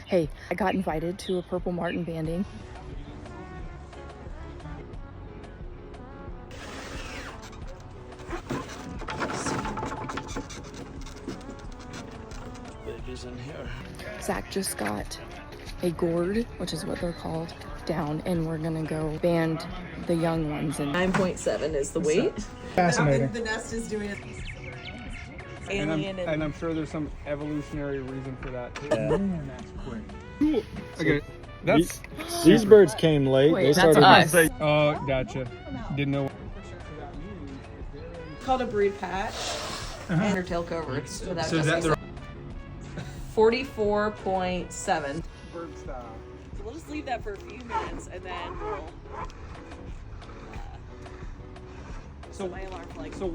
Hey, I got invited to a Purple Martin banding. Is in here. Zach just got a gourd, which is what they're called, down, and we're gonna go band the young ones. And 9.7 is the weight. Fascinating. The nest is doing it. And I'm sure there's some evolutionary reason for that too. Yeah. Man, that's quick. Okay, that's These birds came late. Wait, they that's started. us. oh, gotcha. Didn't know. Called a brood patch. And her tail coverts without So just that 44.7. bird style. So we'll just leave that for a few minutes and then we'll set my alarm for like